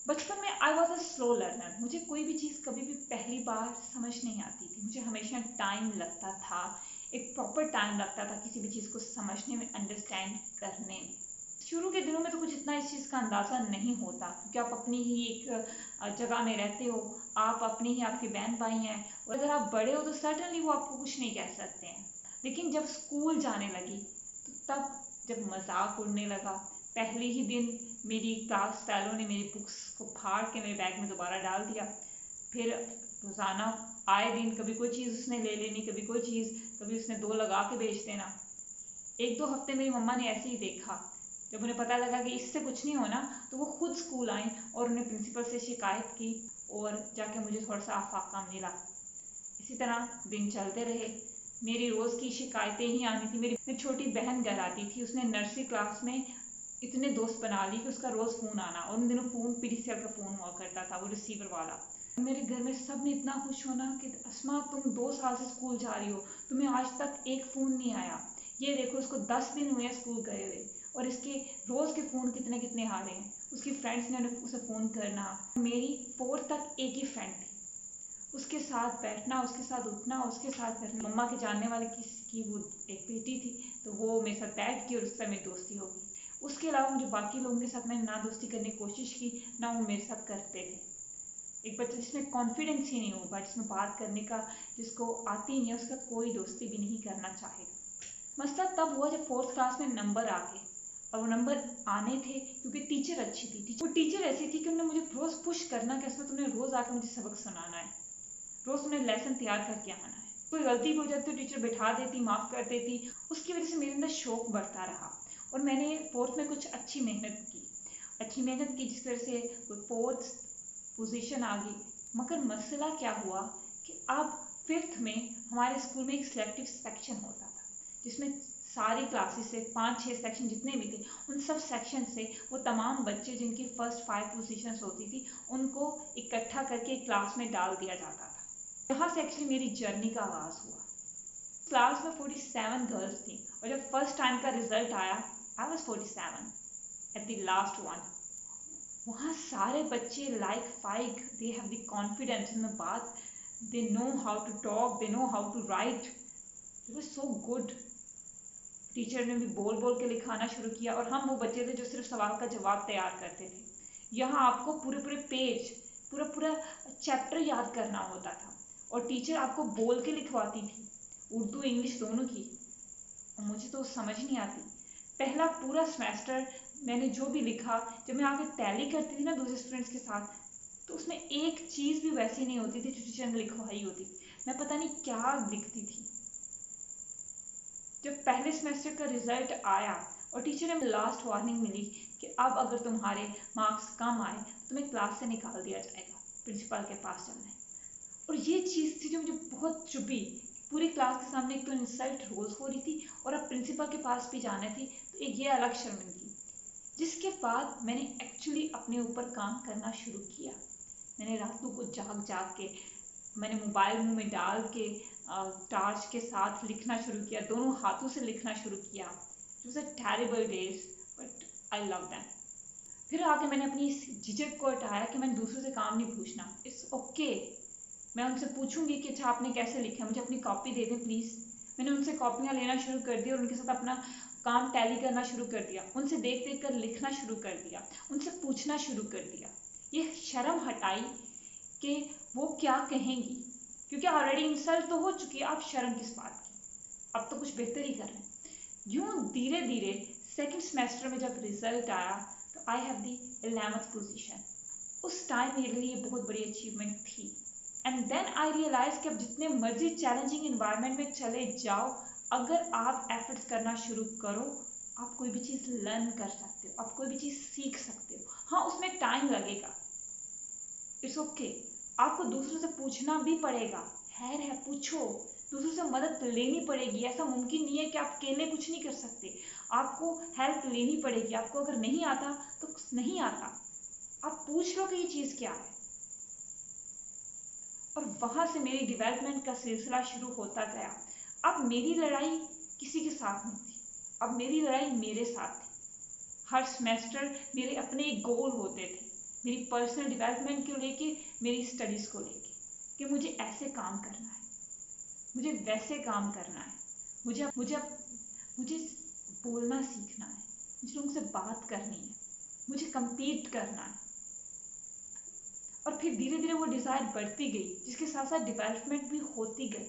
बचपन में I was a slow learner. मुझे कोई भी चीज़ कभी भी पहली बार समझ नहीं आती थी। मुझे हमेशा टाइम लगता था, एक प्रॉपर टाइम लगता था किसी भी चीज़ को समझने में, अंडरस्टैंड करने में। शुरू के दिनों में तो कुछ इतना इस चीज़ का अंदाज़ा नहीं होता, क्योंकि आप अपनी ही एक जगह में रहते हो, आप अपनी ही आपकी बहन भाई हैं, और अगर आप बड़े हो तो सर्टनली वो आपको कुछ नहीं कह सकते हैं। लेकिन जब स्कूल जाने लगी तो तब जब मजाक उड़ने लगा, पहले ही दिन मेरी क्लास फेलो ने मेरी बुक्स को फाड़ के मेरे बैग में दोबारा डाल दिया। फिर रोज़ाना आए दिन कभी कोई चीज़ उसने ले लेनी, कभी कोई चीज़, कभी उसने दो लगा के बेच देना। एक दो हफ्ते मेरी मम्मा ने ऐसे ही देखा। जब उन्हें पता लगा कि इससे कुछ नहीं होना, तो वो खुद स्कूल आई और उन्हें प्रिंसिपल से शिकायत की, और जाके मुझे थोड़ा सा आफाका मिला। इसी तरह दिन चलते रहे। मेरी रोज़ की शिकायतें ही आनी थी। मेरी छोटी बहन घर आती थी, उसने नर्सरी क्लास में इतने दोस्त बना ली कि उसका रोज़ फ़ोन आना, और उन दिनों फ़ोन पीडीसीएल का फ़ोन हुआ करता था, वो रिसीवर वाला। मेरे घर में सब ने इतना खुश होना कि अस्मा, तुम 2 साल से स्कूल जा रही हो, तुम्हें आज तक एक फ़ोन नहीं आया। ये देखो, इसको 10 दिन हुए हैं स्कूल गए हुए, और इसके रोज़ के फ़ोन कितने कितने आ रहे हैं। उसकी फ्रेंड्स ने उसे फ़ोन करना। मेरी 4th तक एक ही फ्रेंड थी, उसके साथ बैठना, उसके साथ उठना, उसके साथ करना। मम्मा के जानने वाले किसी की वो एक बेटी थी, तो वो मेरे साथ बैठ की और उससे मेरी दोस्ती हो गई। उसके अलावा मुझे बाकी लोगों के साथ मैंने ना दोस्ती करने की कोशिश की, ना वो मेरे साथ करते थे। एक बच्चा जिसमें कॉन्फिडेंस ही नहीं होगा, जिसमें बात करने का, जिसको आती नहीं है, उसका कोई दोस्ती भी नहीं करना चाहेगा। मसला तब हुआ जब 4th क्लास में नंबर आ गए, और वो नंबर आने थे क्योंकि टीचर अच्छी थी। वो टीचर ऐसी थी कि उन्होंने मुझे रोज़ पुश करना कि इसमें तुमने रोज़ आकर मुझे सबक सुनाना है, रोज़ उन्हें लेसन तैयार करके आना है। कोई गलती भी हो जाती तो टीचर बैठा देती, माफ़ कर देती। उसकी वजह से मेरे अंदर शौक बढ़ता रहा, और मैंने 4th में कुछ अच्छी मेहनत की, जिसकी वजह से 4th पोजीशन आ गई। मगर मसला क्या हुआ कि अब 5th में हमारे स्कूल में एक सिलेक्टिव सेक्शन होता था, जिसमें सारी क्लासेस से 5-6 सेक्शन जितने भी थे, उन सब सेक्शन से वो तमाम बच्चे जिनकी फर्स्ट 5 पोजीशंस होती थी, उनको इकट्ठा करके क्लास में डाल दिया जाता था। यहाँ से एक्चुअली मेरी जर्नी का आगाज़ हुआ। क्लास में 47 गर्ल्स थी, और जब फर्स्ट टाइम का रिजल्ट आया, I was 47 at the last one. वहाँ सारे बच्चे लाइक फाइक, दे हैव द कॉन्फिडेंस में बात, they know how to talk, they know how to write, it was so good. Teacher ने भी बोल बोल के लिखाना शुरू किया, और हम वो बच्चे थे जो सिर्फ सवाल का जवाब तैयार करते थे। यहाँ आपको पूरे पूरे पेज, पूरा पूरा चैप्टर याद करना होता था, और टीचर आपको बोल के लिखवाती थी, उर्दू इंग्लिश दोनों की। और मुझे तो समझ नहीं आती। पहला पूरा सेमेस्टर मैंने जो भी लिखा, जब मैं आगे टैली करती थी ना दूसरे स्टूडेंट्स के साथ, तो उसमें एक चीज़ भी वैसी नहीं होती थी जो टीचर ने लिखवाई होती। मैं पता नहीं क्या लिखती थी। जब पहले सेमेस्टर का रिजल्ट आया और टीचर ने लास्ट वार्निंग मिली कि अब अगर तुम्हारे मार्क्स कम आए तो तुम्हें क्लास से निकाल दिया जाएगा, प्रिंसिपल के पास जाना है। और ये चीज़ थी जो मुझे बहुत चुभी। पूरी क्लास के सामने एक तो इंसल्ट रोज़ हो रही थी, और अब प्रिंसिपल के पास भी जाना थी, तो एक ये अलग शर्मिंदगी। जिसके बाद मैंने एक्चुअली अपने ऊपर काम करना शुरू किया। मैंने रातों को जाग जाग के, मैंने मोबाइल मुंह में डाल के टार्च के साथ लिखना शुरू किया, दोनों हाथों से लिखना शुरू किया। It was a terrible days, but I love them. फिर आके मैंने अपनी इस झिझक को हटाया कि मैंने दूसरों से काम नहीं पूछना। इट्स ओके, मैं उनसे पूछूंगी कि अच्छा आपने कैसे लिखा है, मुझे अपनी कॉपी दे दें प्लीज़। मैंने उनसे कॉपियाँ लेना शुरू कर दी, और उनके साथ अपना काम टैली करना शुरू कर दिया। उनसे देख देख कर लिखना शुरू कर दिया, उनसे पूछना शुरू कर दिया। ये शर्म हटाई कि वो क्या कहेंगी, क्योंकि ऑलरेडी इंसल्ट तो हो चुकी है, आप शर्म किस बात की, अब तो कुछ बेहतर ही कर रहे हैं। यूँ धीरे धीरे सेकेंड सेमेस्टर में जब रिजल्ट आया, तो I have the 11th position. उस टाइम मेरे लिए बहुत बड़ी अचीवमेंट थी। एंड देन आई रियलाइज कि अब जितने मर्जी चैलेंजिंग इन्वायरमेंट में चले जाओ, अगर आप एफर्ट्स करना शुरू करो, आप कोई भी चीज़ लर्न कर सकते हो, आप कोई भी चीज़ सीख सकते हो। हाँ, उसमें टाइम लगेगा, इट्स ओके। आपको दूसरों से पूछना भी पड़ेगा, है पूछो, दूसरों से मदद लेनी पड़ेगी। ऐसा मुमकिन नहीं है कि आप अकेले कुछ नहीं कर सकते, आपको हेल्प लेनी पड़ेगी। आपको अगर नहीं आता तो नहीं आता, आप पूछ लो कि ये चीज़ क्या है। और वहाँ से मेरी डेवलपमेंट का सिलसिला शुरू होता गया। अब मेरी लड़ाई किसी के साथ नहीं थी, अब मेरी लड़ाई मेरे साथ थी। हर सेमेस्टर मेरे अपने एक गोल होते थे, मेरी पर्सनल डेवलपमेंट को लेके, मेरी स्टडीज़ को लेके, कि मुझे ऐसे काम करना है, मुझे वैसे काम करना है, मुझे मुझे मुझे बोलना सीखना है, मुझे लोगों से बात करनी है, मुझे compete करना है। और फिर धीरे धीरे वो डिज़ायर बढ़ती गई, जिसके साथ साथ डेवलपमेंट भी होती गई।